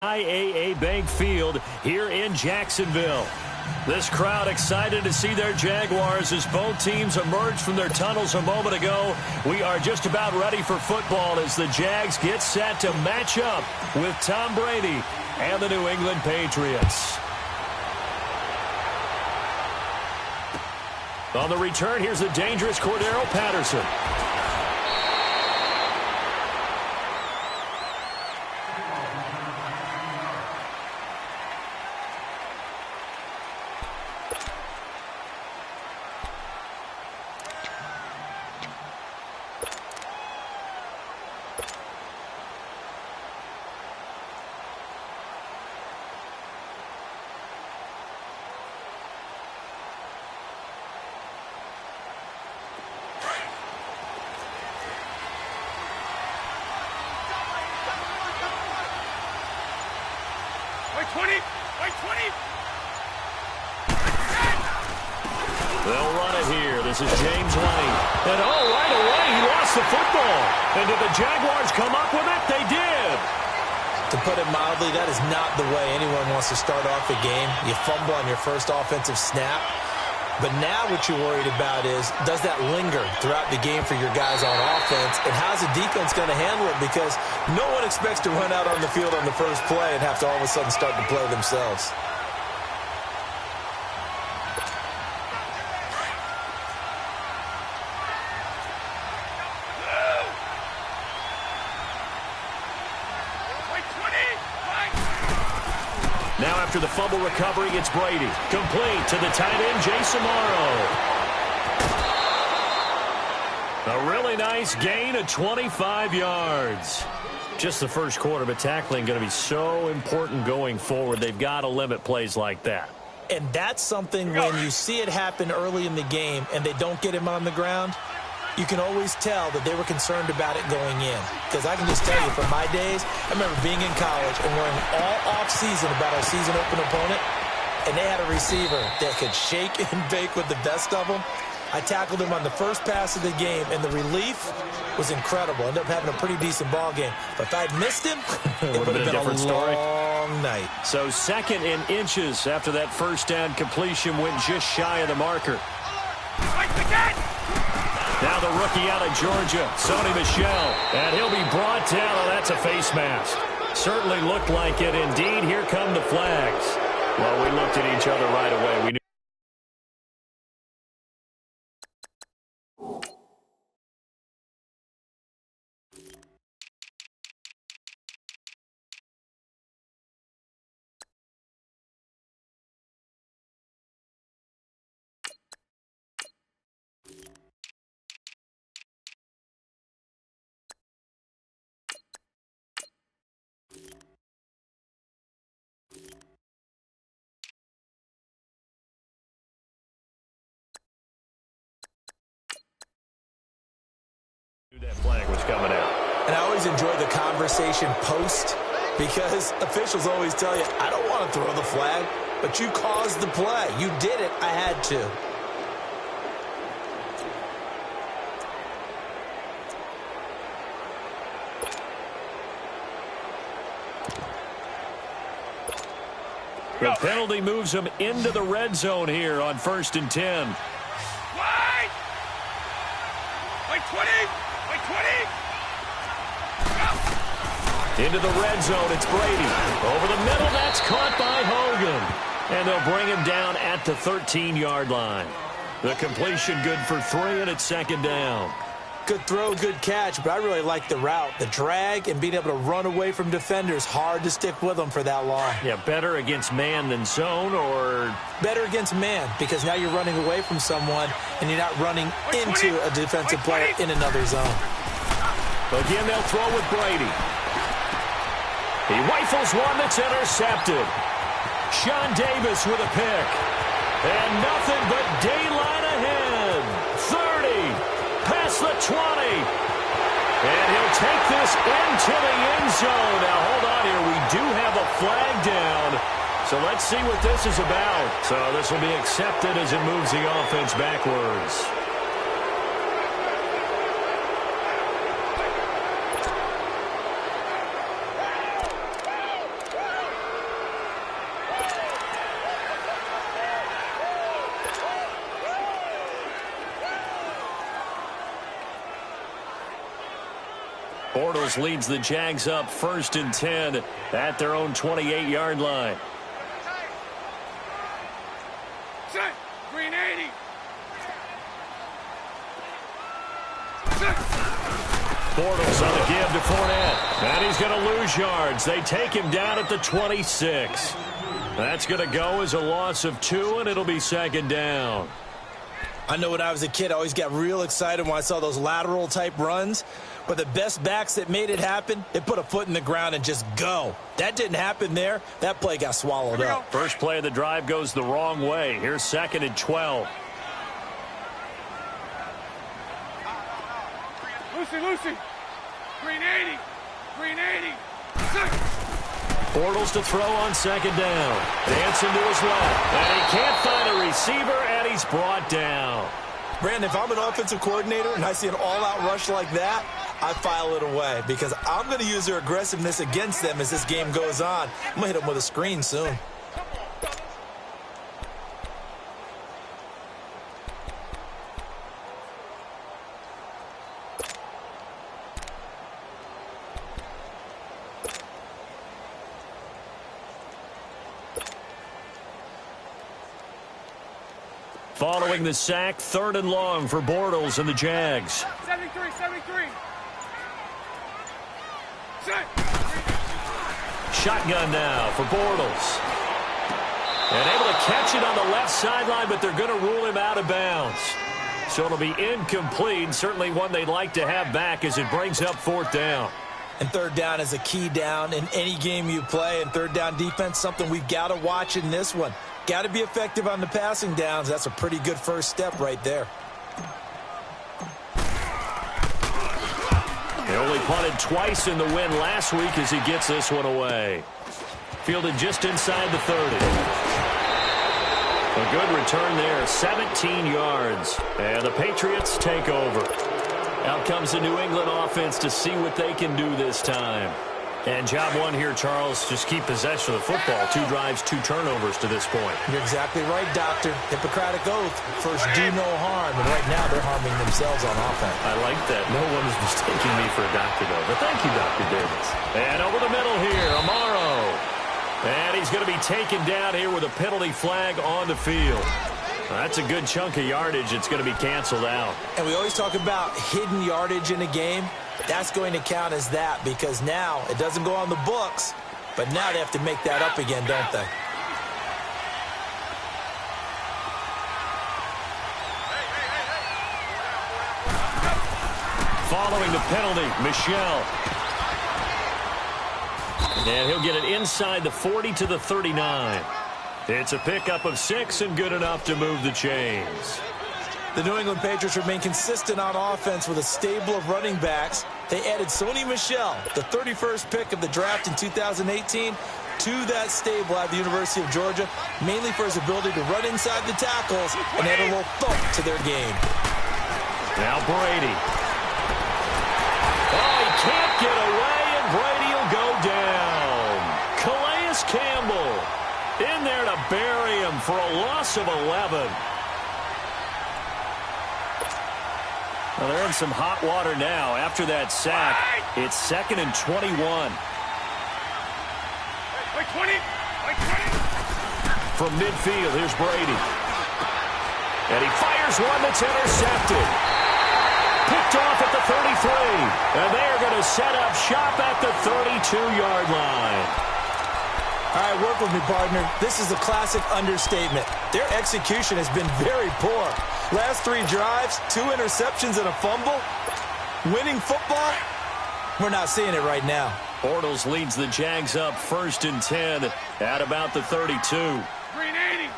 IAA Bank Field here in Jacksonville. This crowd excited to see their Jaguars as both teams emerged from their tunnels a moment ago. We are just about ready for football as the Jags get set to match up with Tom Brady and the New England Patriots. On the return, here's the dangerous Cordero Patterson. They'll run it here. This is James Lane. And right away, he lost the football. And did the Jaguars come up with it? They did. To put it mildly, that is not the way anyone wants to start off a game. You fumble on your first offensive snap. But now what you're worried about is, does that linger throughout the game for your guys on offense? And how's the defense going to handle it? Because no one expects to run out on the field on the first play and have to all of a sudden start to play themselves. Now after the fumble recovery, it's Brady. Complete to the tight end, Jason Morrow. A really nice gain of 25 yards. Just the first quarter, but tackling going to be so important going forward. They've got to limit plays like that. And that's something when you see it happen early in the game and they don't get him on the ground, you can always tell that they were concerned about it going in. Because I can just tell you, from my days, I remember being in college and worrying all off-season about our season-open opponent, and they had a receiver that could shake and bake with the best of them. I tackled him on the first pass of the game, and the relief was incredible. Ended up having a pretty decent ball game. But if I'd missed him, it would have been a long night. So 2nd and inches after that first down completion, went just shy of the marker. Now the rookie out of Georgia, Sony Michel, and he'll be brought down. Oh, that's a face mask. Certainly looked like it. Indeed, here come the flags. Well, we looked at each other right away. We knew. That flag was coming out. And I always enjoy the conversation post, because officials always tell you, I don't want to throw the flag, but you caused the play. You did it. I had to. The penalty moves them into the red zone here on 1st and 10. Wide! Like 20! Into the red zone, it's Brady. Over the middle, that's caught by Hogan. And they'll bring him down at the 13-yard line. The completion good for 3, and it's 2nd down. Good throw, good catch, but I really like the route. The drag and being able to run away from defenders, hard to stick with them for that long. Yeah, better against man than zone, or? Better against man, because now you're running away from someone and you're not running into a defensive player in another zone. Again, they'll throw with Brady. He rifles one that's intercepted. Sean Davis with a pick. And nothing but daylight ahead. 30. Past the 20. And he'll take this into the end zone. Now, hold on here. We do have a flag down. So let's see what this is about. So this will be accepted as it moves the offense backwards. Bortles leads the Jags up 1st and 10 at their own 28-yard line. Set. Green 80. Bortles on the give to Fournette. And he's going to lose yards. They take him down at the 26. That's going to go as a loss of 2, and it'll be 2nd down. I know when I was a kid, I always got real excited when I saw those lateral-type runs. But the best backs that made it happen, they put a foot in the ground and just go. That didn't happen there. That play got swallowed up. First play of the drive goes the wrong way. Here's 2nd and 12. Lucy. Green 80. Green 80. Set. Bortles to throw on 2nd down. Dancing to his left. And he can't find a receiver, and he's brought down. Brandon, if I'm an offensive coordinator and I see an all-out rush like that, I file it away because I'm going to use their aggressiveness against them as this game goes on. I'm going to hit them with a screen soon. Following the sack, 3rd and long for Bortles and the Jags. 73. Set. Shotgun now for Bortles. And able to catch it on the left sideline, but they're going to rule him out of bounds. So it'll be incomplete, certainly one they'd like to have back as it brings up 4th down. And 3rd down is a key down in any game you play. And 3rd down defense, something we've got to watch in this one. Got to be effective on the passing downs. That's a pretty good first step right there. He only punted twice in the win last week as he gets this one away. Fielded just inside the 30. A good return there, 17 yards. And the Patriots take over. Out comes the New England offense to see what they can do this time. And job one here, Charles, just keep possession of the football. 2 drives, 2 turnovers to this point. You're exactly right, Doctor. Hippocratic oath. First, do no harm. And right now, they're harming themselves on offense. I like that. No one is mistaking me for a doctor, though. But thank you, Dr. Davis. And over the middle here, Amaro. And he's going to be taken down here with a penalty flag on the field. That's a good chunk of yardage. It's going to be canceled out. And we always talk about hidden yardage in a game. That's going to count as that because now it doesn't go on the books, but now they have to make that up again, don't they? Following the penalty, Michel. And he'll get it inside the 40 to the 39. It's a pickup of 6 and good enough to move the chains. The New England Patriots remain consistent on offense with a stable of running backs. They added Sony Michel, the 31st pick of the draft in 2018, to that stable at the University of Georgia, mainly for his ability to run inside the tackles and add a little thump to their game. Now Brady. Oh, he can't get away, and Brady will go down. Calais Campbell in there to bury him for a loss of 11. Well, they're in some hot water now. After that sack, it's 2nd and 21. Like 20. From midfield, here's Brady. And he fires one that's intercepted. Picked off at the 33. And they are going to set up shop at the 32-yard line. All right, work with me, partner. This is a classic understatement. Their execution has been very poor. Last 3 drives, 2 interceptions and a fumble. Winning football? We're not seeing it right now. Bortles leads the Jags up 1st and 10 at about the 32. Green 80.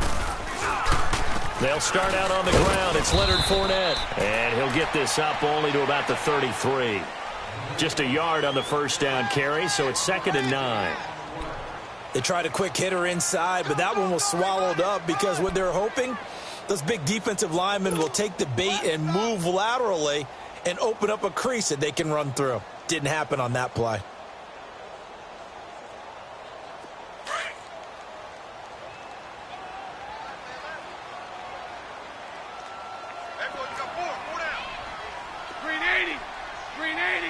They'll start out on the ground. It's Leonard Fournette. And he'll get this up only to about the 33. Just a yard on the first down carry, so it's 2nd and 9. They tried a quick hitter inside, but that one was swallowed up because what they're hoping, those big defensive linemen will take the bait and move laterally and open up a crease that they can run through. Didn't happen on that play. Green 80. Green 80.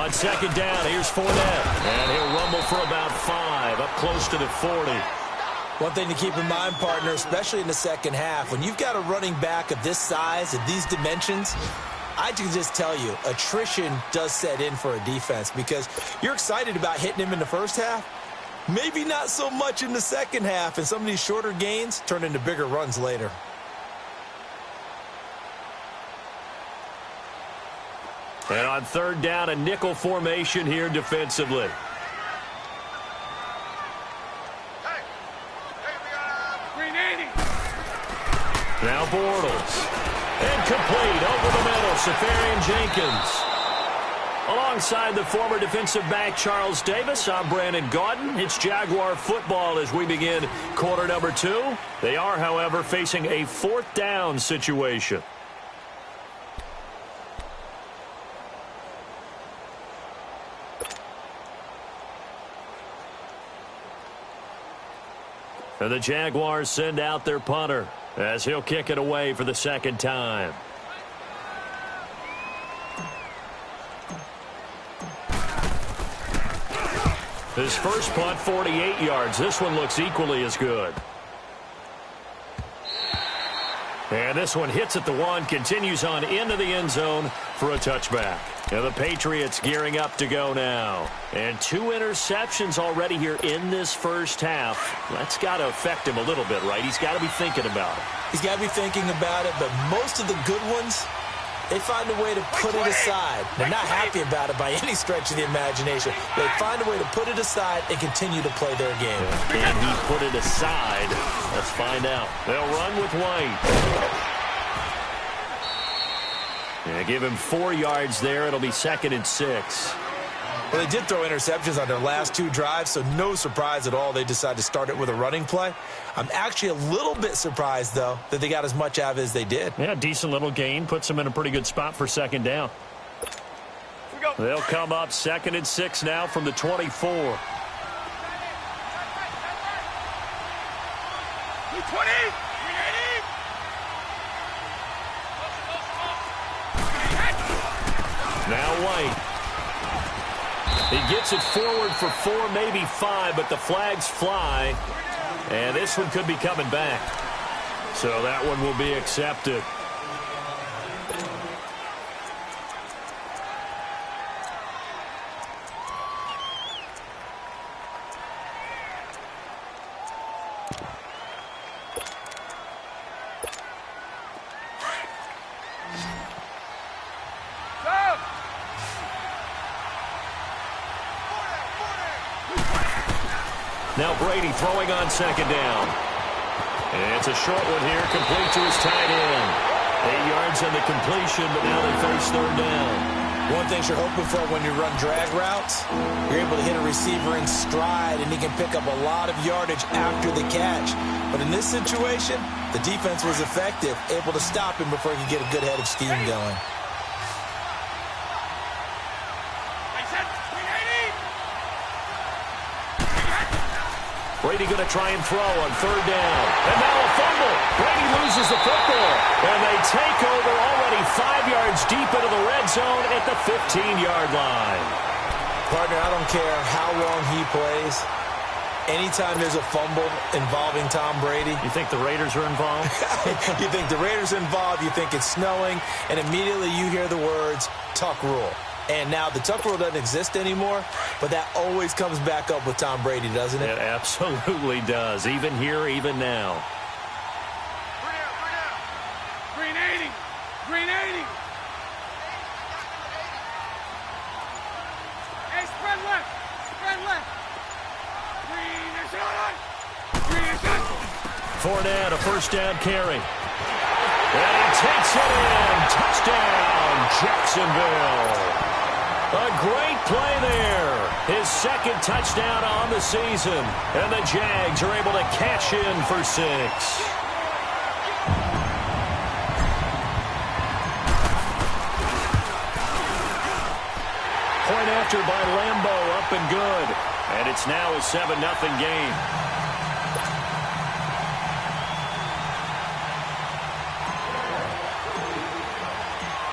On second down, here's Fournette. And he'll rumble for about 5, up close to the 40. One thing to keep in mind, partner, especially in the second half, when you've got a running back of this size, of these dimensions, I can just tell you, attrition does set in for a defense because you're excited about hitting him in the first half. Maybe not so much in the second half, and some of these shorter gains turn into bigger runs later. And on third down, a nickel formation here defensively. Now Bortles. Incomplete over the middle. Safarian Jenkins. Alongside the former defensive back Charles Davis, I'm Brandon Gaudin. It's Jaguar football as we begin quarter number 2. They are, however, facing a 4th down situation. And the Jaguars send out their punter as he'll kick it away for the second time. His first punt, 48 yards. This one looks equally as good. And this one hits at the 1, continues on into the end zone for a touchback. And the Patriots gearing up to go now. And 2 interceptions already here in this first half. That's got to affect him a little bit, right? He's got to be thinking about it. He's got to be thinking about it, but most of the good ones, they find a way to put it aside. They're not happy about it by any stretch of the imagination. They find a way to put it aside and continue to play their game. Can he put it aside? Let's find out. They'll run with White. Yeah, give him 4 yards there. It'll be 2nd and 6. Well, they did throw interceptions on their last 2 drives, so no surprise at all they decided to start it with a running play. I'm actually a little bit surprised, though, that they got as much out of it as they did. Yeah, decent little gain. Puts them in a pretty good spot for second down. They'll come up 2nd and 6 now from the 24. 20! Now White. He gets it forward for 4, maybe 5, but the flags fly. And this one could be coming back. So that one will be accepted. Now Brady throwing on second down. And it's a short one here, complete to his tight end. 8 yards on the completion, but now they face third down. One thing you're hoping for when you run drag routes, you're able to hit a receiver in stride, and he can pick up a lot of yardage after the catch. But in this situation, the defense was effective, able to stop him before he could get a good head of steam going. Brady going to try and throw on third down. And now a fumble. Brady loses the football. And they take over already 5 yards deep into the red zone at the 15-yard line. Partner, I don't care how long he plays. Anytime there's a fumble involving Tom Brady. You think the Raiders are involved? You think the Raiders are involved, you think it's snowing, and immediately you hear the words, Tuck rule. And now the Tuck rule doesn't exist anymore, but that always comes back up with Tom Brady, doesn't it? It absolutely does, even here, even now. Green 80! Green 80! Hey, spread left! Spread left! Green is on! Green is on! Fournette, a first down carry. And he takes it in. Touchdown, Jacksonville. A great play there. His 2nd touchdown on the season. And the Jags are able to cash in for 6. Point after by Lambo, up and good. And it's now a 7-0 game.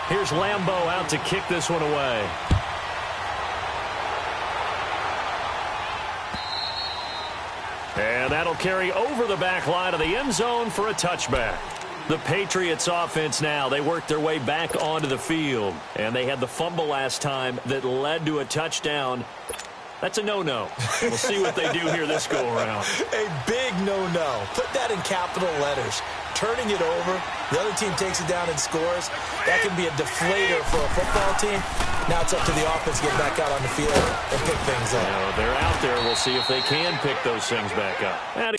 Here's Lambo out to kick this one away. That'll carry over the back line of the end zone for a touchback. The Patriots offense now, they worked their way back onto the field, and they had the fumble last time that led to a touchdown. That's a no-no. We'll see what they do here this go-around. A big no-no. Put that in capital letters. Turning it over, the other team takes it down and scores. That can be a deflator for a football team. Now it's up to the offense to get back out on the field and pick things up. Now, they're out there. We'll see if they can pick those things back up.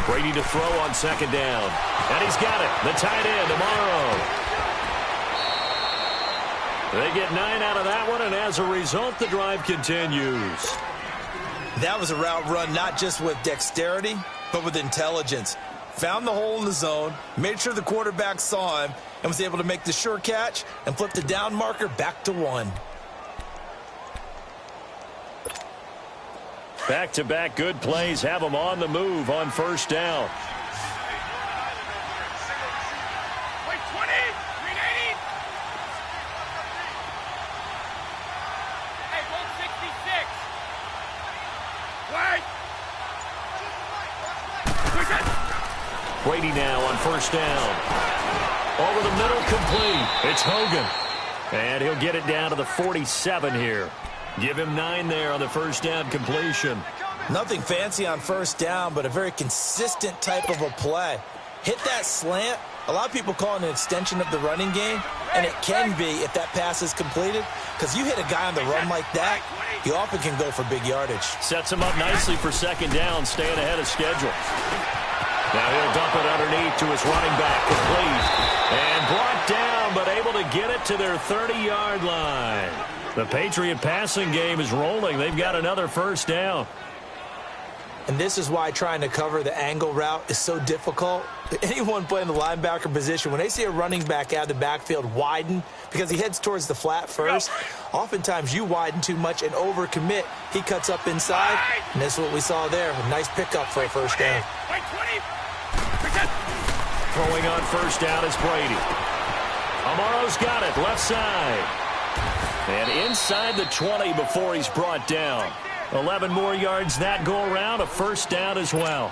Brady to throw on second down. And he's got it. The tight end tomorrow. They get 9 out of that one, and as a result, the drive continues. That was a route run not just with dexterity, but with intelligence. Found the hole in the zone, made sure the quarterback saw him, and was able to make the sure catch and flip the down marker back to 1. Back-to-back good plays have them on the move on first down. Wait, 20, 380. Hey, 166. Wait. Push it. Brady now on first down. Over the middle, complete. It's Hogan. And he'll get it down to the 47 here. Give him 9 there on the first down completion. Nothing fancy on first down, but a very consistent type of a play. Hit that slant. A lot of people call it an extension of the running game, and it can be if that pass is completed, because you hit a guy on the run like that, he often can go for big yardage. Sets him up nicely for second down, staying ahead of schedule. Now he'll dump it underneath to his running back, complete. And brought down, but able to get it to their 30-yard line. The Patriot passing game is rolling. They've got another first down. And this is why trying to cover the angle route is so difficult. Anyone playing the linebacker position, when they see a running back out of the backfield widen because he heads towards the flat first, oftentimes you widen too much and overcommit. He cuts up inside, and this is what we saw there. A nice pickup for a first down. Throwing on first down is Brady. Amaro's got it, left side. And inside the 20 before he's brought down. 11 more yards that go around, a first down as well.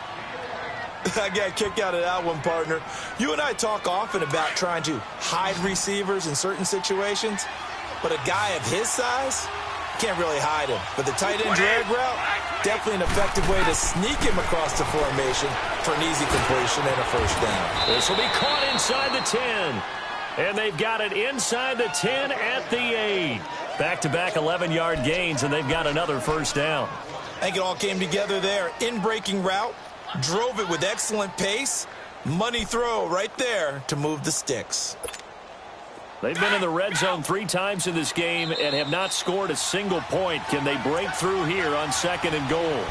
I got a kick out of that one, partner. You and I talk often about trying to hide receivers in certain situations, but a guy of his size can't really hide him. But the tight end drag route, definitely an effective way to sneak him across the formation for an easy completion and a first down. This will be caught inside the 10. And they've got it inside the 10 at the 8. Back-to-back 11-yard gains, and they've got another first down. I think it all came together there. In-breaking route, drove it with excellent pace. Money throw right there to move the sticks. They've been in the red zone 3 times in this game and have not scored a single point. Can they break through here on second and goal?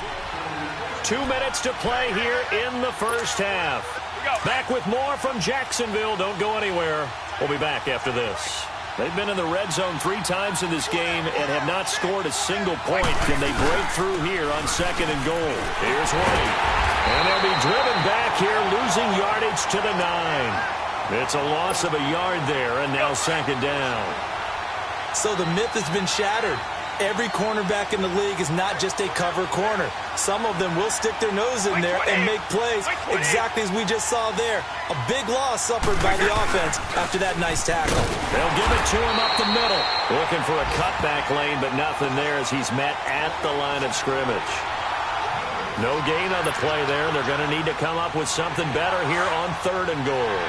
2 minutes to play here in the first half. Back with more from Jacksonville. Don't go anywhere. We'll be back after this. They've been in the red zone 3 times in this game and have not scored a single point. Can they break through here on 2nd and goal? Here's White. And they'll be driven back here, losing yardage to the 9. It's a loss of a yard there, and now 2nd down. So the myth has been shattered. Every cornerback in the league is not just a cover corner. Some of them will stick their nose in there and make plays exactly as we just saw there. A big loss suffered by the offense after that nice tackle. They'll give it to him up the middle. Looking for a cutback lane, but nothing there as he's met at the line of scrimmage. No gain on the play there. They're going to need to come up with something better here on 3rd and goal.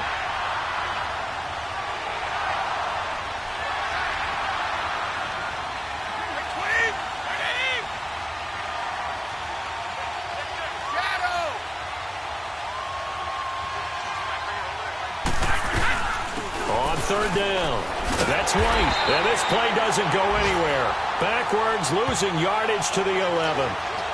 On 3rd down. That's White. And this play doesn't go anywhere. Backwards, losing yardage to the 11.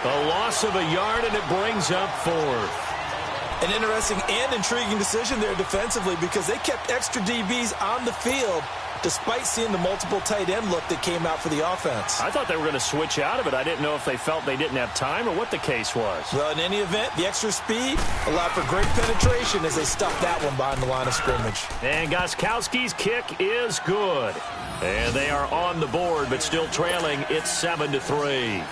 A loss of a yard, and it brings up 4th. An interesting and intriguing decision there defensively because they kept extra DBs on the field despite seeing the multiple tight end look that came out for the offense. I thought they were going to switch out of it. I didn't know if they felt they didn't have time or what the case was. Well, in any event, the extra speed allowed for great penetration as they stuffed that one behind the line of scrimmage. And Gostkowski's kick is good. And they are on the board, but still trailing. It's 7-3.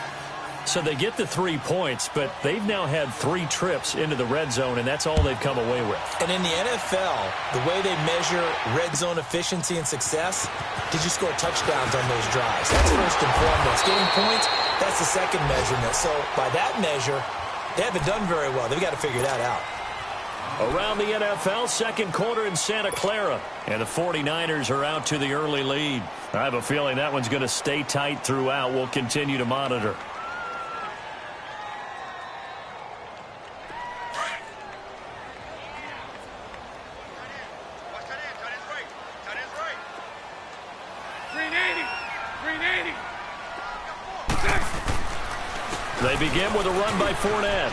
So they get the 3 points, but they've now had 3 trips into the red zone, and that's all they've come away with. And in the NFL, the way they measure red zone efficiency and success, did you score touchdowns on those drives? That's first and foremost. Getting points, that's the second measurement. So by that measure, they haven't done very well. They've got to figure that out. Around the NFL, 2nd quarter in Santa Clara. And the 49ers are out to the early lead. I have a feeling that one's going to stay tight throughout. We'll continue to monitor. They begin with a run by Fournette.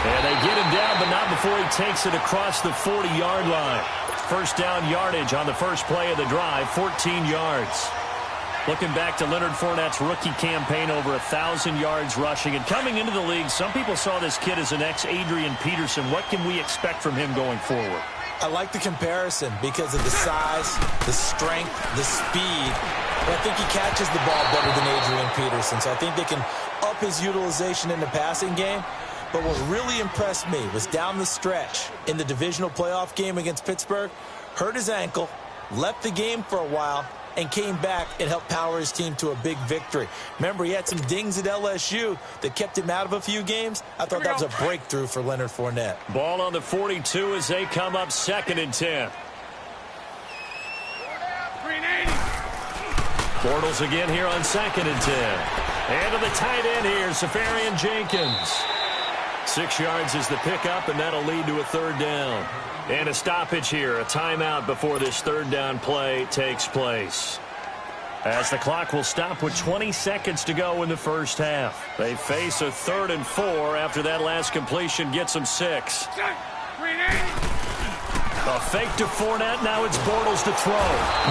And they get him down, but not before he takes it across the 40-yard line. First down yardage on the first play of the drive, 14 yards. Looking back to Leonard Fournette's rookie campaign, over 1,000 yards rushing. And coming into the league, some people saw this kid as an ex-Adrian Peterson. What can we expect from him going forward? I like the comparison because of the size, the strength, the speed. But I think he catches the ball better than Adrian Peterson. So I think they can up his utilization in the passing game. But what really impressed me was down the stretch in the divisional playoff game against Pittsburgh, hurt his ankle, left the game for a while, and came back and helped power his team to a big victory. Remember, he had some dings at LSU that kept him out of a few games. I thought that was a breakthrough for Leonard Fournette. Ball on the 42 as they come up 2nd and 10. Bortles again here on 2nd and 10. And to the tight end here, Safarian Jenkins. 6 yards is the pickup, and that'll lead to a 3rd down. And a stoppage here, a timeout before this 3rd down play takes place. As the clock will stop with 20 seconds to go in the first half. They face a 3rd and 4 after that last completion gets them 6. A fake to Fournette, now it's Bortles to throw.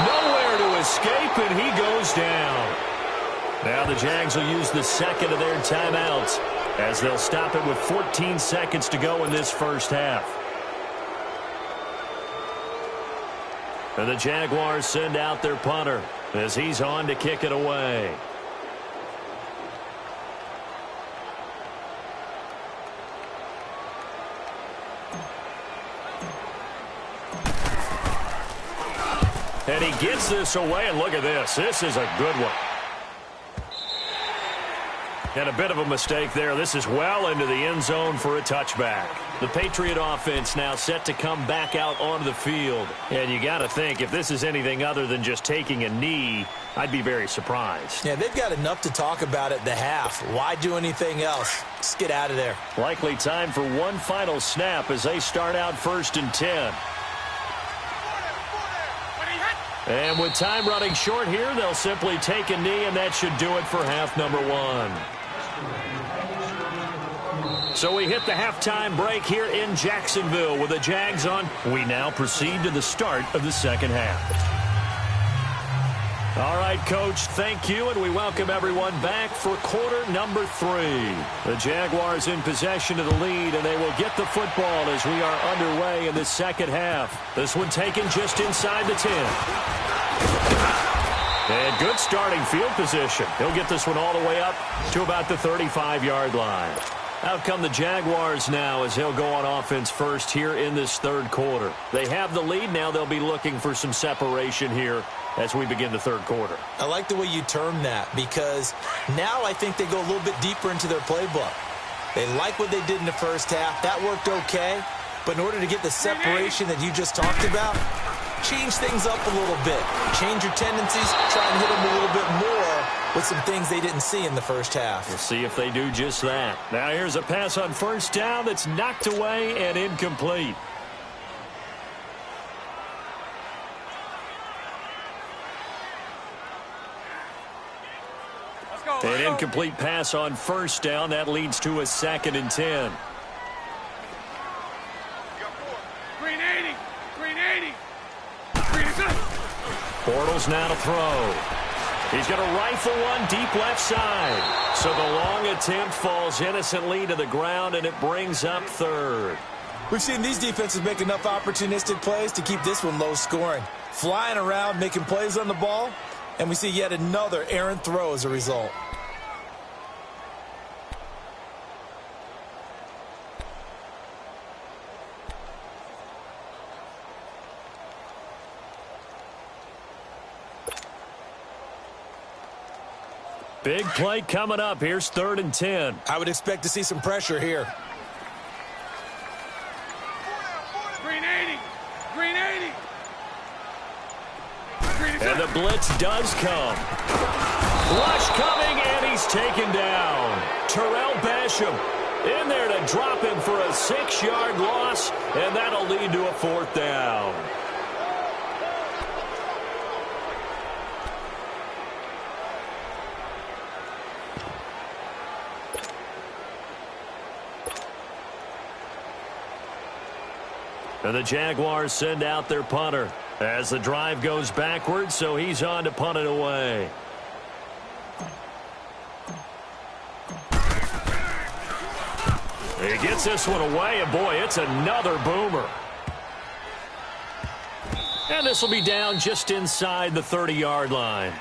Nowhere to escape, and he goes down. Now the Jags will use the 2nd of their timeouts as they'll stop it with 14 seconds to go in this first half. And the Jaguars send out their punter as he's on to kick it away. And he gets this away, and look at this. This is a good one. And a bit of a mistake there. This is well into the end zone for a touchback. The Patriot offense now set to come back out onto the field. And you got to think, if this is anything other than just taking a knee, I'd be very surprised. Yeah, they've got enough to talk about at the half. Why do anything else? Just get out of there. Likely time for one final snap as they start out 1st and 10. And with time running short here, they'll simply take a knee, and that should do it for half number 1. So we hit the halftime break here in Jacksonville with the Jags on. We now proceed to the start of the second half. All right, Coach, thank you, and we welcome everyone back for quarter number 3. The Jaguars in possession of the lead, and they will get the football as we are underway in the second half. This one taken just inside the 10. And good starting field position. He'll get this one all the way up to about the 35-yard line. Out come the Jaguars now as they'll go on offense first here in this third quarter. They have the lead. Now they'll be looking for some separation here as we begin the third quarter. I like the way you term that because now I think they go a little bit deeper into their playbook. They like what they did in the first half. That worked okay. But in order to get the separation that you just talked about, change things up a little bit. Change your tendencies. Try and hit them a little bit more with some things they didn't see in the first half. We'll see if they do just that. Now here's a pass on first down that's knocked away and incomplete. An incomplete pass on first down. That leads to a 2nd and 10. Green 80. Green 80. Green is up. Bortles now to throw. He's going to rifle one deep left side. So the long attempt falls innocently to the ground, and it brings up 3rd. We've seen these defenses make enough opportunistic plays to keep this one low scoring. Flying around, making plays on the ball, and we see yet another errant throw as a result. Big play coming up. Here's 3rd and 10. I would expect to see some pressure here. Green 80. Green 80. Green is And up. the blitz does come. Rush coming, and he's taken down. Terrell Basham in there to drop him for a 6-yard loss, and that'll lead to a 4th down. And the Jaguars send out their punter as the drive goes backwards, so he's on to punt it away. He gets this one away, and boy, it's another boomer. And this will be down just inside the 30-yard line.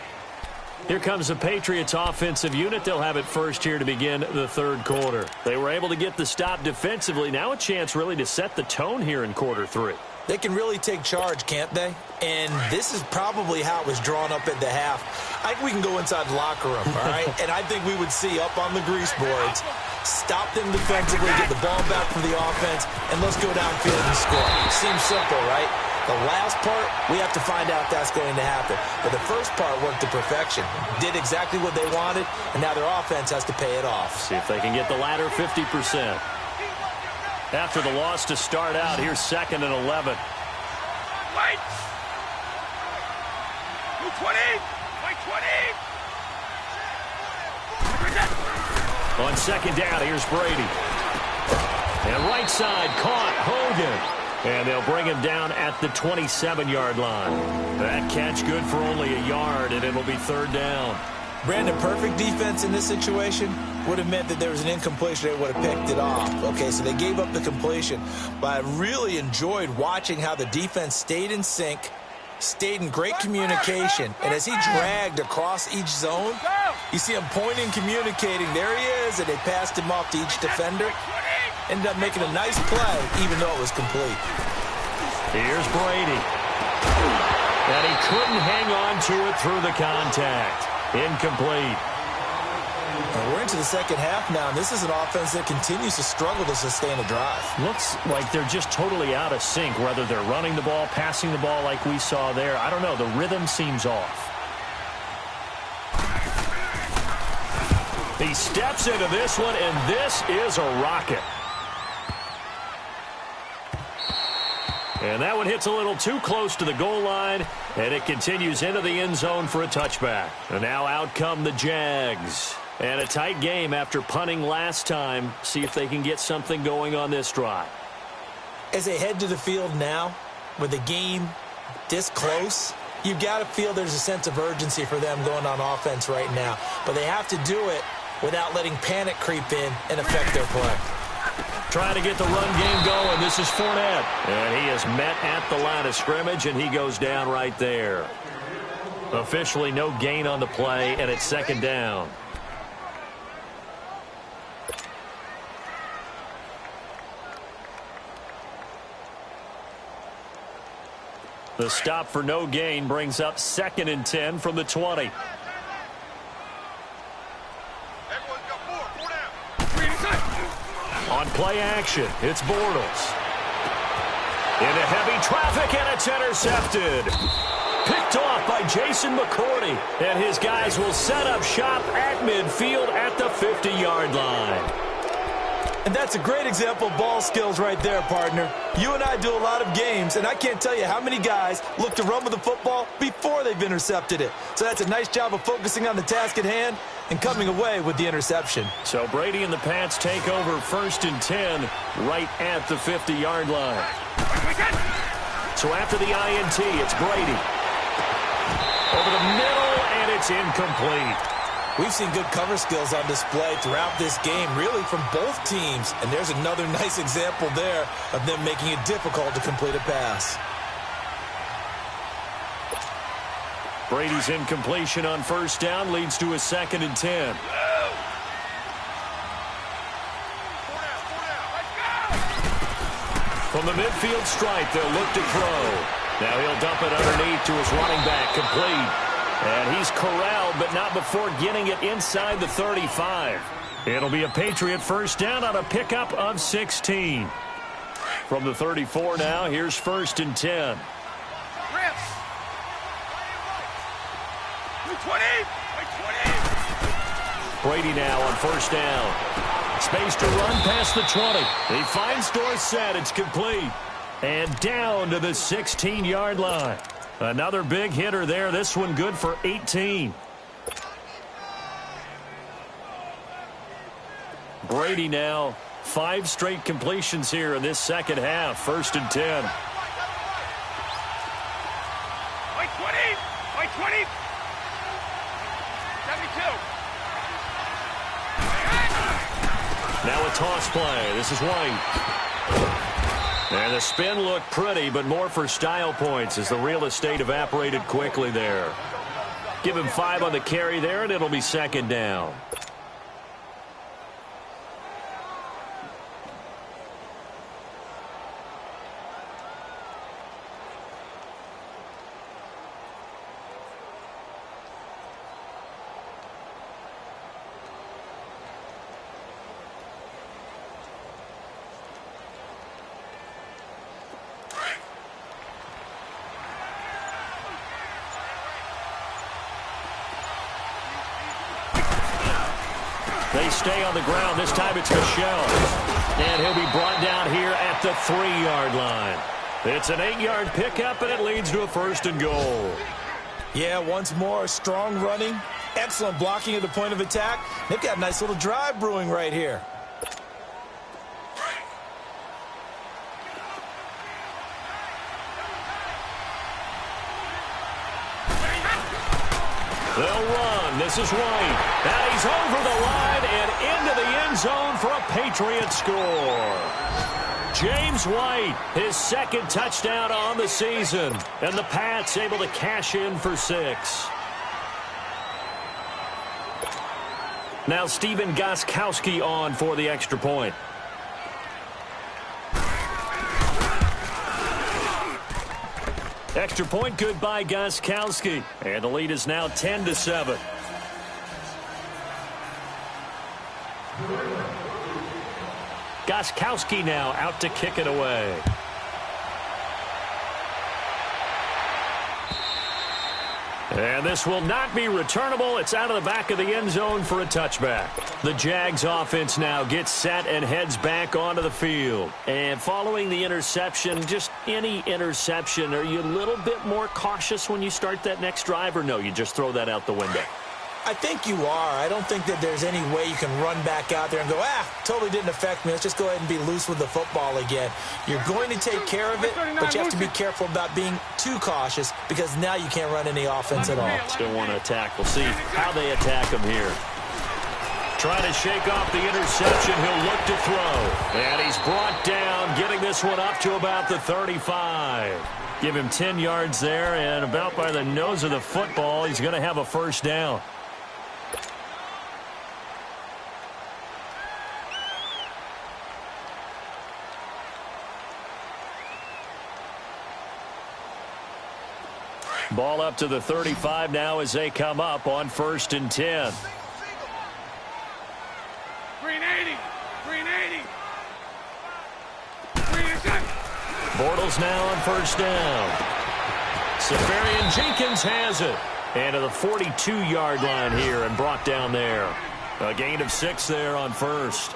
Here comes the Patriots offensive unit. They'll have it first here to begin the third quarter. They were able to get the stop defensively. Now a chance really to set the tone here in quarter 3. They can really take charge, can't they? And this is probably how it was drawn up at the half. I think we can go inside the locker room, all right? And I think we would see up on the grease boards, stop them defensively, get the ball back from the offense, and let's go downfield and score. Seems simple, right? The last part, we have to find out if that's going to happen. But the first part worked to perfection. Did exactly what they wanted, and now their offense has to pay it off. See if they can get the latter 50%. After the loss to start out, here's 2nd and 11. Wait. 220. Wait, 20. On 2nd down, here's Brady. And right side caught Hogan. And they'll bring him down at the 27-yard line. That catch good for only a yard, and it'll be 3rd down. Brandon, perfect defense in this situation would have meant that there was an incompletion. They would have picked it off. Okay, so they gave up the completion. But I really enjoyed watching how the defense stayed in sync, stayed in great communication. And as he dragged across each zone, you see him pointing, communicating. There he is, and they passed him off to each defender. Ended up making a nice play, even though it was complete. Here's Brady. And he couldn't hang on to it through the contact. Incomplete. And we're into the second half now, and this is an offense that continues to struggle to sustain a drive. Looks like they're just totally out of sync, whether they're running the ball, passing the ball like we saw there. I don't know. The rhythm seems off. He steps into this one, and this is a rocket. And that one hits a little too close to the goal line, and it continues into the end zone for a touchback. And now out come the Jags. And a tight game after punting last time. See if they can get something going on this drive. As they head to the field now, with the game this close, You've got to feel there's a sense of urgency for them going on offense right now. But they have to do it without letting panic creep in and affect their play. Trying to get the run game going. This is Fournette. And he is met at the line of scrimmage, and he goes down right there. Officially no gain on the play, and it's second down. The stop for no gain brings up 2nd and 10 from the 20. On play action, it's Bortles. Into heavy traffic, and it's intercepted. Picked off by Jason McCourty. And his guys will set up shop at midfield at the 50-yard line. And that's a great example of ball skills right there, partner. You and I do a lot of games, and I can't tell you how many guys look to run with the football before they've intercepted it. So that's a nice job of focusing on the task at hand and coming away with the interception. So Brady and the Pats take over 1st and 10 right at the 50-yard line. So after the INT, it's Brady. Over the middle, and it's incomplete. We've seen good cover skills on display throughout this game, really from both teams. And there's another nice example there of them making it difficult to complete a pass. Brady's incompletion on 1st down leads to a 2nd and 10. From the midfield stripe, they'll look to throw. Now he'll dump it underneath to his running back, complete. And he's corralled, but not before getting it inside the 35. It'll be a Patriot 1st down on a pickup of 16. From the 34 now, here's 1st and 10. Brady now on 1st down. Space to run past the 20. He finds Dorsett. It's complete. And down to the 16-yard line. Another big hitter there. This one good for 18. Brady now 5 straight completions here in this second half. 1st and 10. Wait 20. Wait 20. 72. Now a toss play. This is White. And the spin looked pretty, but more for style points as the real estate evaporated quickly there. Give him 5 on the carry there, and it'll be 2nd down. They stay on the ground. This time it's Michel. And he'll be brought down here at the 3-yard line. It's an 8-yard pickup, and it leads to a 1st and goal. Yeah, once more, strong running, excellent blocking at the point of attack. They've got a nice little drive brewing right here. They'll run. This is White. And he's over the line and into the end zone for a Patriot score. James White, his 2nd touchdown on the season. And the Pats able to cash in for 6. Now Stephen Gostkowski on for the extra point. Extra point good by Gostkowski. And the lead is now 10-7. Gostkowski now out to kick it away. And this will not be returnable. It's out of the back of the end zone for a touchback. The Jags offense now gets set and heads back onto the field. And following the interception, just any interception, are you a little bit more cautious when you start that next drive, or no, you just throw that out the window? I think you are. I don't think that there's any way you can run back out there and go, totally didn't affect me. Let's just go ahead and be loose with the football again. You're going to take care of it, but you have to be careful about being too cautious because now you can't run any offense at all. Still want to attack. We'll see how they attack him here. Trying to shake off the interception. He'll look to throw. And he's brought down, getting this one up to about the 35. Give him 10 yards there, and about by the nose of the football, he's going to have a first down. Ball up to the 35 now as they come up on 1st and 10. Green 80. Green 80. Green is in. Bortles now on 1st down. Safarian Jenkins has it. And to the 42-yard line here and brought down there. A gain of 6 there on 1st.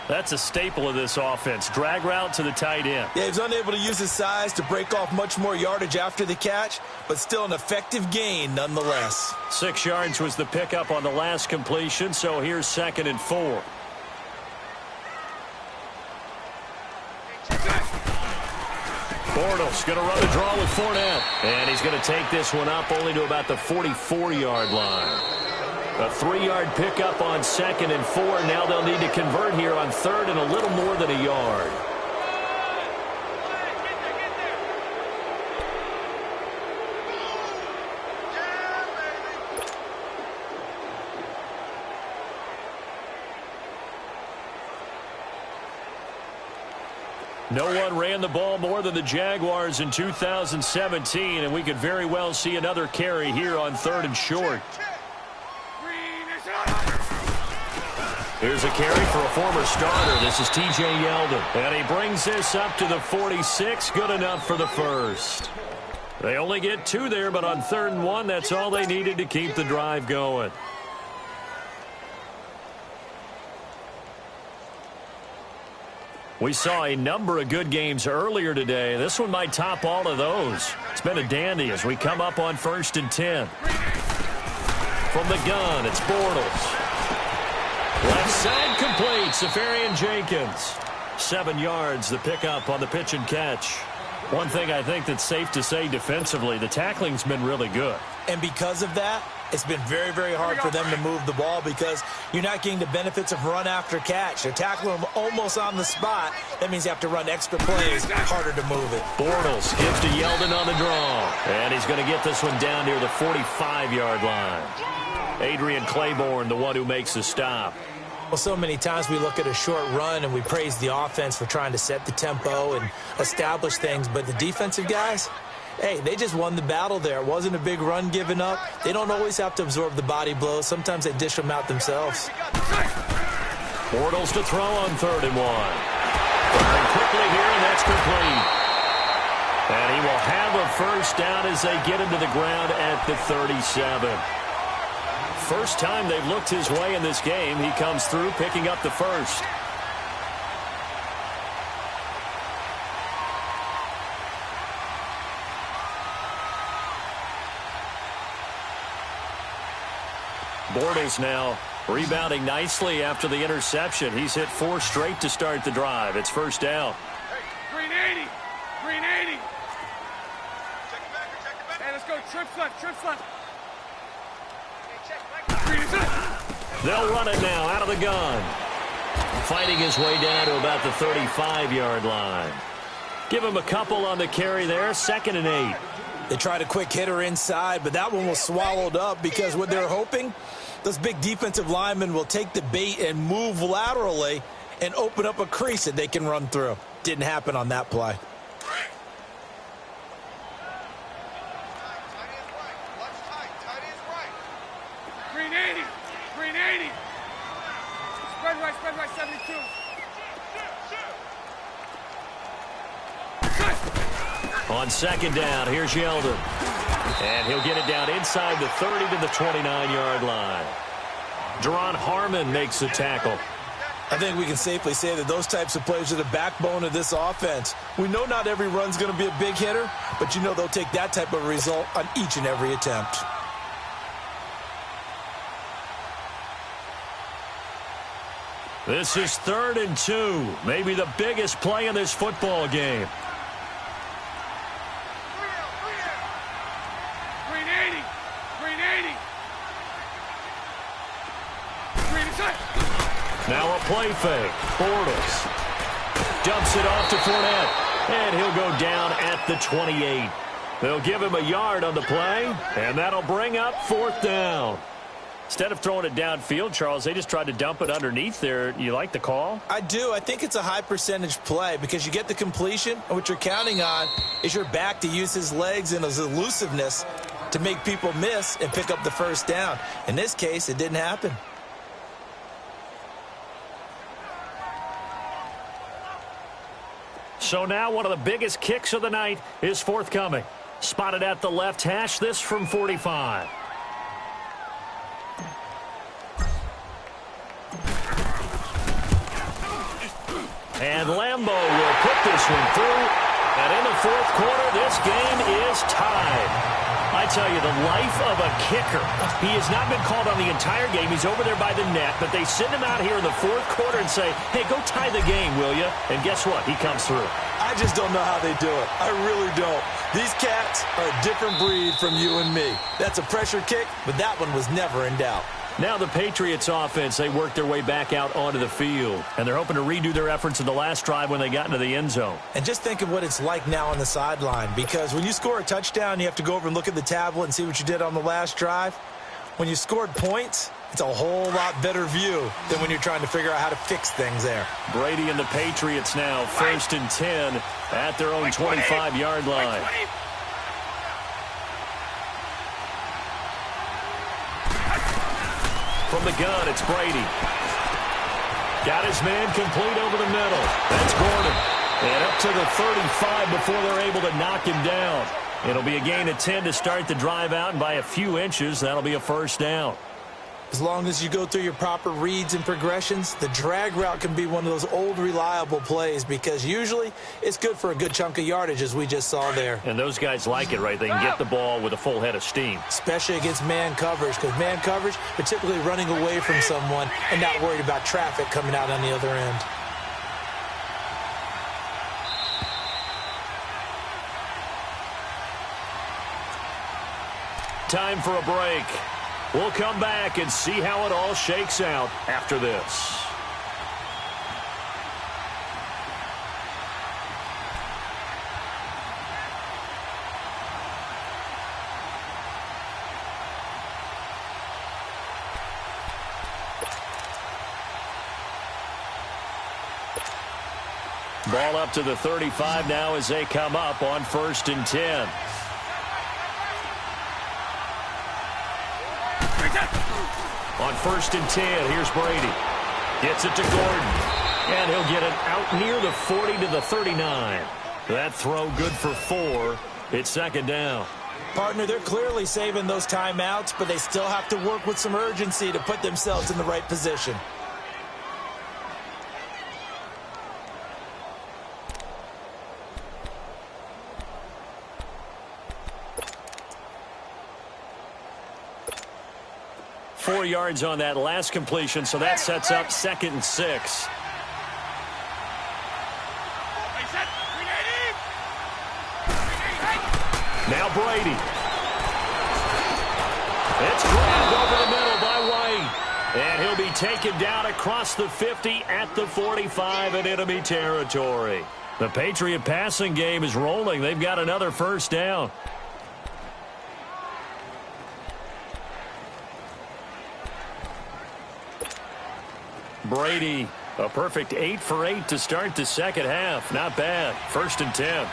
That's a staple of this offense. Drag route to the tight end. Yeah, he's unable to use his size to break off much more yardage after the catch, but still an effective gain nonetheless. 6 yards was the pickup on the last completion, so here's 2nd and 4. Bortles going to run the draw with Fournette. And he's going to take this one up only to about the 44-yard line. A 3-yard pickup on 2nd and 4. Now they'll need to convert here on 3rd and a little more than a yard. No one ran the ball more than the Jaguars in 2017, and we could very well see another carry here on 3rd and short. Here's a carry for a former starter. This is T.J. Yeldon. And he brings this up to the 46. Good enough for the first. They only get 2 there, but on 3rd and 1, that's all they needed to keep the drive going. We saw a number of good games earlier today. This one might top all of those. It's been a dandy as we come up on 1st and 10. From the gun, it's Bortles. Left side complete, Safarian Jenkins. 7 yards, the pickup on the pitch and catch. One thing I think that's safe to say defensively, the tackling's been really good. And because of that, it's been very, very hard for them to move the ball because you're not getting the benefits of run after catch. They're tackling them almost on the spot. That means you have to run extra plays, harder to move it. Bortles gives to Yeldon on the draw. And he's going to get this one down near the 45-yard line. Adrian Claiborne, the one who makes the stop. Well, so many times we look at a short run and we praise the offense for trying to set the tempo and establish things. But the defensive guys, hey, they just won the battle there. It wasn't a big run given up. They don't always have to absorb the body blows. Sometimes they dish them out themselves. Bortles to throw on 3rd and 1. And quickly here, and that's complete. And he will have a first down as they get him to the ground at the 37. First time they've looked his way in this game. He comes through picking up the first. Bortles now rebounding nicely after the interception. He's hit 4 straight to start the drive. It's first down. Green 80. Green 80. Hey, let's go. Trips left. Trips left. They'll run it now out of the gun. Fighting his way down to about the 35-yard line. Give him a couple on the carry there. 2nd and 8. They tried a quick hitter inside, but that one was swallowed up because what they're hoping, those big defensive linemen will take the bait and move laterally and open up a crease that they can run through. Didn't happen on that play. Green 80. Green 80. Spread right, 72. On 2nd down, here's Yeldon. And he'll get it down inside the 30 to the 29-yard line. Deron Harmon makes the tackle. I think we can safely say that those types of plays are the backbone of this offense. We know not every run's going to be a big hitter, but you know they'll take that type of result on each and every attempt. This is 3rd and 2, maybe the biggest play in this football game. Now a play fake. Bortles dumps it off to Fournette, and he'll go down at the 28. They'll give him a yard on the play, and that'll bring up 4th down. Instead of throwing it downfield, Charles, they just tried to dump it underneath there. You like the call? I do. I think it's a high percentage play because you get the completion, and what you're counting on is your back to use his legs and his elusiveness to make people miss and pick up the 1st down. In this case, it didn't happen. So now one of the biggest kicks of the night is forthcoming. Spotted at the left hash, this from 45. And Lambeau will put this one through. And in the 4th quarter, this game is tied. I tell you, the life of a kicker. He has not been called on the entire game. He's over there by the net, but they send him out here in the 4th quarter and say, hey, go tie the game, will you? And guess what? He comes through. I just don't know how they do it. I really don't. These cats are a different breed from you and me. That's a pressure kick, but that one was never in doubt. Now the Patriots offense, they work their way back out onto the field. And they're hoping to redo their efforts in the last drive when they got into the end zone. And just think of what it's like now on the sideline. Because when you score a touchdown, you have to go over and look at the tablet and see what you did on the last drive. When you scored points, it's a whole lot better view than when you're trying to figure out how to fix things there. Brady and the Patriots now 1st and 10 at their own 25-yard line. From the gun, it's Brady. Got his man complete over the middle. That's Gordon. And up to the 35 before they're able to knock him down. It'll be a gain of 10 to start the drive out, and by a few inches, that'll be a 1st down. As long as you go through your proper reads and progressions, the drag route can be one of those old reliable plays because usually it's good for a good chunk of yardage, as we just saw there. And those guys like it, right? They can get the ball with a full head of steam. Especially against man coverage, because man coverage, they're typically running away from someone and not worried about traffic coming out on the other end. Time for a break. We'll come back and see how it all shakes out after this. Ball up to the 35 now as they come up on 1st and 10. On 1st and 10, here's Brady. Gets it to Gordon. And he'll get it out near the 40 to the 39. That throw good for 4. It's 2nd down. Partner, they're clearly saving those timeouts, but they still have to work with some urgency to put themselves in the right position. Four yards on that last completion, so that sets up 2nd and 6. Now Brady. It's grabbed over the middle by White. And he'll be taken down across the 50 at the 45 in enemy territory. The Patriot passing game is rolling. They've got another 1st down. Brady, a perfect 8 for 8 to start the 2nd half. Not bad. 1st and 10.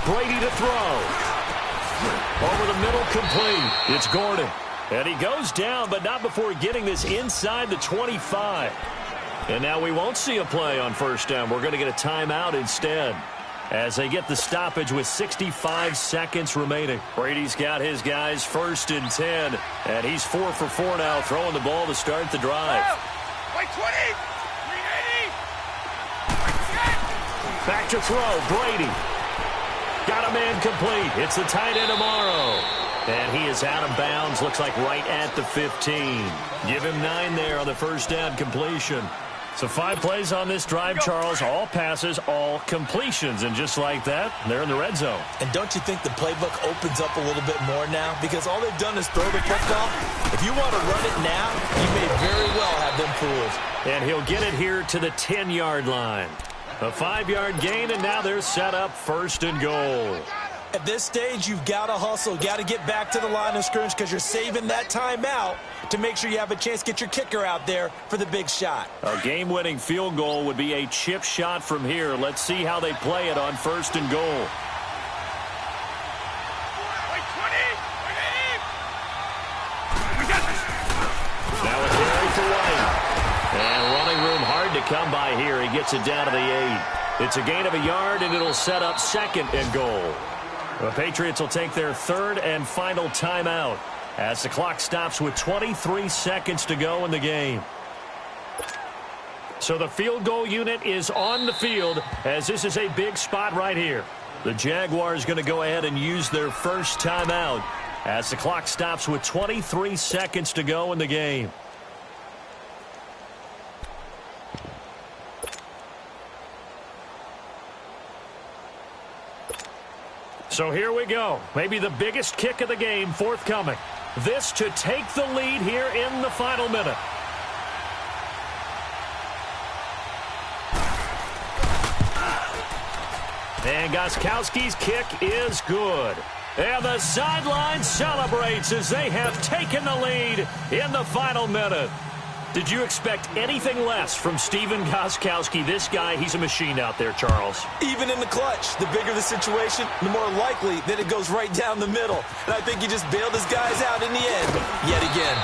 Brady to throw. Over the middle, complete. It's Gordon. And he goes down, but not before getting this inside the 25. And now we won't see a play on 1st down. We're going to get a timeout instead, as they get the stoppage with 65 seconds remaining. Brady's got his guys 1st and 10, and he's 4 for 4 now, throwing the ball to start the drive. White 20! 380! Back to throw, Brady. Got a man complete. It's the tight end tomorrow. And he is out of bounds, looks like right at the 15. Give him 9 there on the first down completion. So 5 plays on this drive, Charles, all passes, all completions. And just like that, they're in the red zone. And don't you think the playbook opens up a little bit more now? Because all they've done is throw the football. If you want to run it now, you may very well have them fooled. And he'll get it here to the 10-yard line. A 5-yard gain, and now they're set up 1st and goal. At this stage, you've got to hustle, got to get back to the line of scrimmage because you're saving that timeout to make sure you have a chance to get your kicker out there for the big shot. A game-winning field goal would be a chip shot from here. Let's see how they play it on 1st and goal. Now a carry for White. And running room hard to come by here. He gets it down to the 8. It's a gain of a yard, and it'll set up 2nd and goal. The Patriots will take their 3rd and final timeout as the clock stops with 23 seconds to go in the game. So the field goal unit is on the field as this is a big spot right here. The Jaguars going to go ahead and use their first timeout as the clock stops with 23 seconds to go in the game. So here we go. Maybe the biggest kick of the game forthcoming. This to take the lead here in the final minute. And Gostkowski's kick is good. And the sideline celebrates as they have taken the lead in the final minute. Did you expect anything less from Stephen Gostkowski? This guy, he's a machine out there, Charles. Even in the clutch, the bigger the situation, the more likely that it goes right down the middle. And I think he just bailed his guys out in the end, yet again.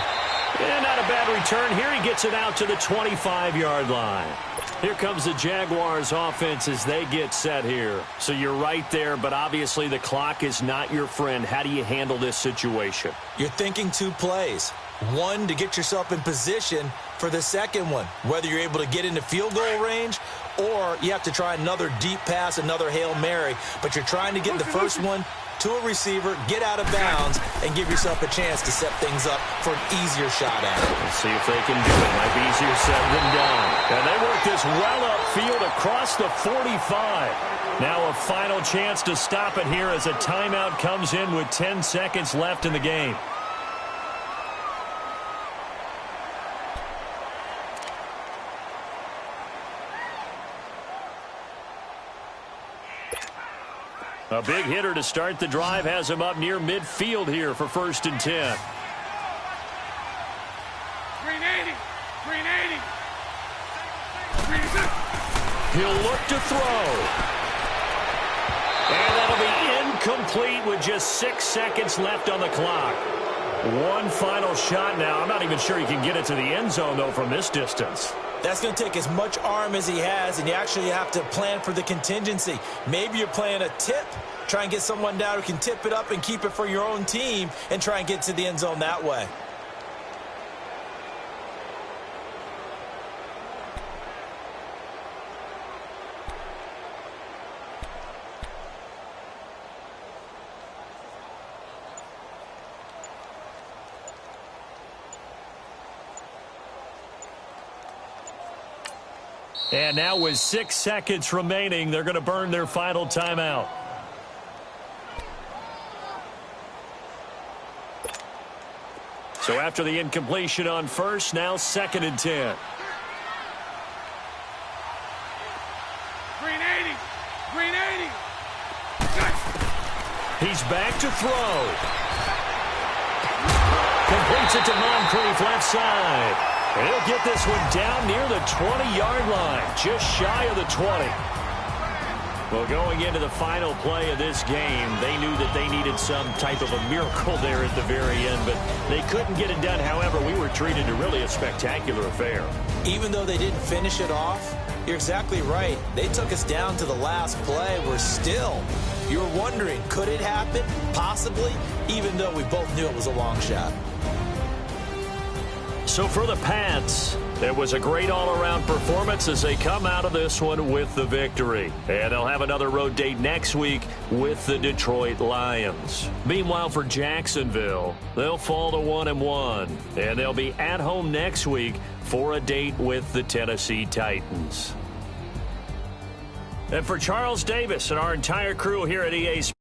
And not a bad return here. He gets it out to the 25-yard line. Here comes the Jaguars offense as they get set here. So you're right there, but obviously the clock is not your friend. How do you handle this situation? You're thinking 2 plays. One, to get yourself in position for the second one, whether you're able to get into field goal range or you have to try another deep pass, another Hail Mary. But you're trying to get the first one to a receiver, get out of bounds, and give yourself a chance to set things up for an easier shot at it. Let's see if they can do it. Might be easier said than done. And they work this well upfield across the 45. Now a final chance to stop it here as a timeout comes in with 10 seconds left in the game. A big hitter to start the drive has him up near midfield here for 1st and 10. 380. 380. He'll look to throw. And that'll be incomplete with just 6 seconds left on the clock. One final shot now. I'm not even sure he can get it to the end zone, though, from this distance. That's going to take as much arm as he has, and you actually have to plan for the contingency. Maybe you're playing a tip. Try and get someone down who can tip it up and keep it for your own team and try and get to the end zone that way. And now with 6 seconds remaining, they're going to burn their final timeout. So after the incompletion on 1st, now 2nd and 10. 380. 380. He's back to throw. Completes it to Moncrief left side. And he'll get this one down near the 20-yard line, just shy of the 20. Well, going into the final play of this game, they knew that they needed some type of a miracle there at the very end, but they couldn't get it done. However, we were treated to really a spectacular affair. Even though they didn't finish it off, you're exactly right. They took us down to the last play. We're still, you were wondering, could it happen? Possibly, even though we both knew it was a long shot. So for the Pats, it was a great all-around performance as they come out of this one with the victory. And they'll have another road date next week with the Detroit Lions. Meanwhile, for Jacksonville, they'll fall to 1-1. And they'll be at home next week for a date with the Tennessee Titans. And for Charles Davis and our entire crew here at EA Sports,